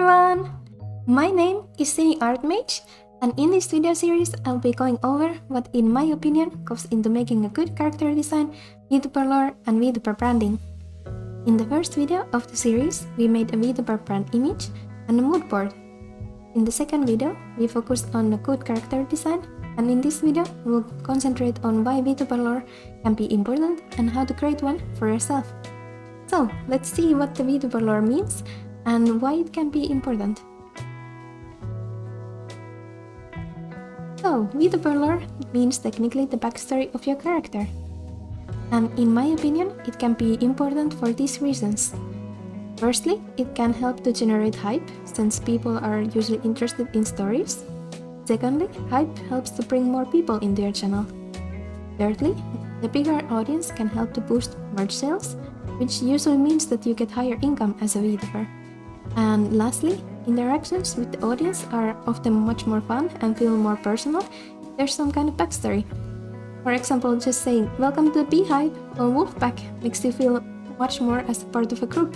everyone! My name is Sini Artmage, and in this video series I'll be going over what in my opinion goes into making a good character design, Vtuber lore and Vtuber branding. In the first video of the series we made a Vtuber brand image and a mood board. In the second video we focused on a good character design, and in this video we'll concentrate on why Vtuber lore can be important and how to create one for yourself. So let's see what the Vtuber lore means and why it can be important. So, Vtuber lore means technically the backstory of your character. And in my opinion, it can be important for these reasons. Firstly, it can help to generate hype, since people are usually interested in stories. Secondly, hype helps to bring more people into your channel. Thirdly, the bigger audience can help to boost merch sales, which usually means that you get higher income as a Vtuber. And lastly, interactions with the audience are often much more fun and feel more personal if there's some kind of backstory. For example, just saying "Welcome to the Beehive" or "Wolfpack" makes you feel much more as a part of a group.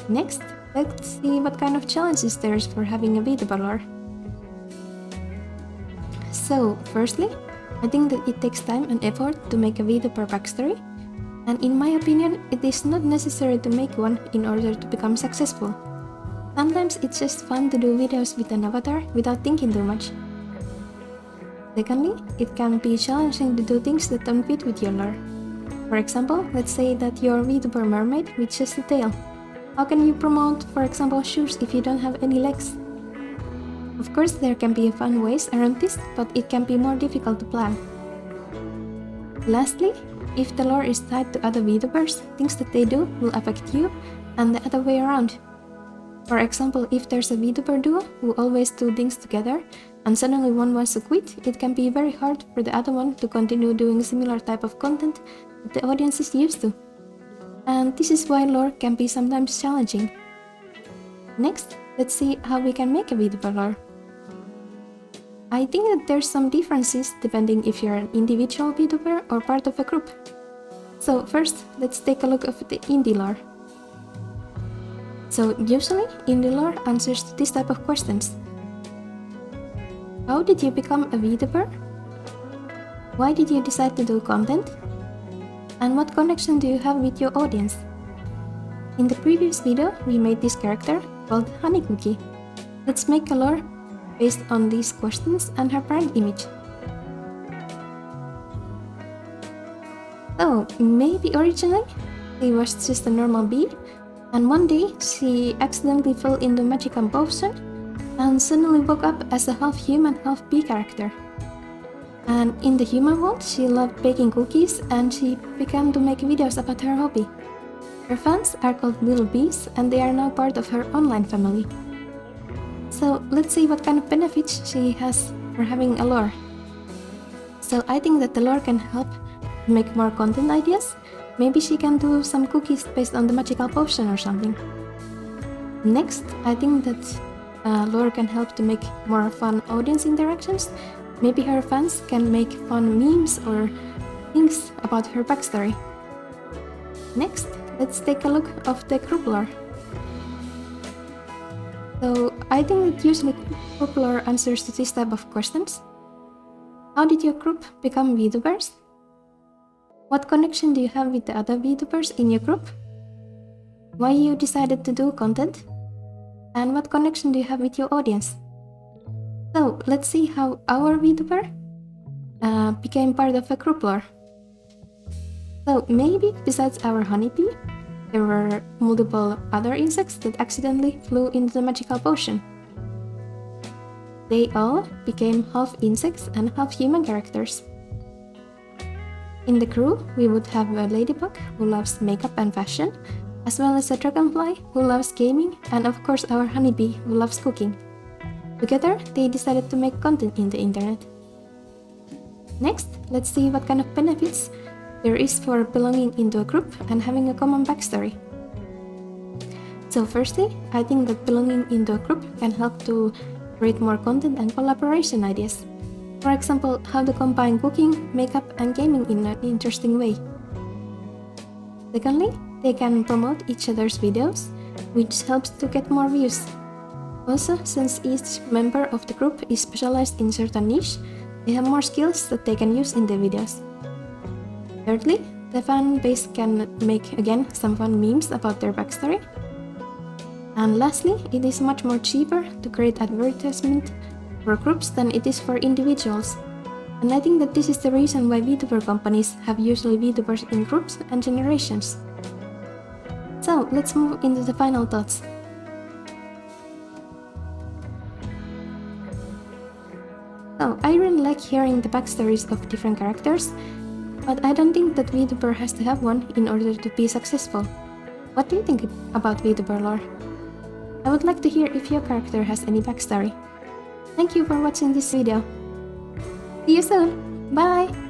Next, let's see what kind of challenges there is for having a Vtuber lore. So, firstly, I think that it takes time and effort to make a Vtuber backstory. And in my opinion, it is not necessary to make one in order to become successful. Sometimes it's just fun to do videos with an avatar without thinking too much. Secondly, it can be challenging to do things that don't fit with your lore. For example, let's say that you're a Vtuber mermaid with just a tail. How can you promote, for example, shoes if you don't have any legs? Of course, there can be fun ways around this, but it can be more difficult to plan. Lastly, if the lore is tied to other Vtubers, things that they do will affect you, and the other way around. For example, if there's a Vtuber duo who always do things together, and suddenly one wants to quit, it can be very hard for the other one to continue doing similar type of content that the audience is used to. And this is why lore can be sometimes challenging. Next, let's see how we can make a Vtuber lore. I think that there's some differences depending if you're an individual Vtuber or part of a group. So first, let's take a look at the indie lore. So usually, indie lore answers to this type of questions. How did you become a Vtuber? Why did you decide to do content? And what connection do you have with your audience? In the previous video, we made this character called Honey Cookie. Let's make a lore based on these questions and her brand image. So, maybe originally she was just a normal bee, and one day she accidentally fell into a magical potion and suddenly woke up as a half human, half bee character. And in the human world, she loved baking cookies and she began to make videos about her hobby. Her fans are called Little Bees, and they are now part of her online family. So let's see what kind of benefits she has for having a lore. So I think that the lore can help make more content ideas. Maybe she can do some cookies based on the magical potion or something. Next, I think that lore can help to make more fun audience interactions. Maybe her fans can make fun memes or things about her backstory. Next, let's take a look of the group lore. So I think that usually group lore answers to this type of questions. How did your group become Vtubers? What connection do you have with the other Vtubers in your group? Why you decided to do content? And what connection do you have with your audience? So let's see how our Vtuber became part of a group lore. So maybe besides our honeybee, there were multiple other insects that accidentally flew into the magical potion. They all became half insects and half human characters. In the crew, we would have a ladybug who loves makeup and fashion, as well as a dragonfly who loves gaming, and of course our honeybee who loves cooking. Together, they decided to make content in the internet. Next, let's see what kind of benefits there is for belonging into a group and having a common backstory. So firstly, I think that belonging into a group can help to create more content and collaboration ideas. For example, how to combine cooking, makeup and gaming in an interesting way. Secondly, they can promote each other's videos which helps to get more views. Also, since each member of the group is specialized in certain niche, they have more skills that they can use in their videos. Thirdly, the fan base can make again some fun memes about their backstory. And lastly, it is much more cheaper to create advertisement for groups than it is for individuals. And I think that this is the reason why Vtuber companies have usually Vtubers in groups and generations. So let's move into the final thoughts. So I really like hearing the backstories of different characters, but I don't think that Vtuber has to have one in order to be successful. What do you think about Vtuber lore? I would like to hear if your character has any backstory. Thank you for watching this video. See you soon! Bye!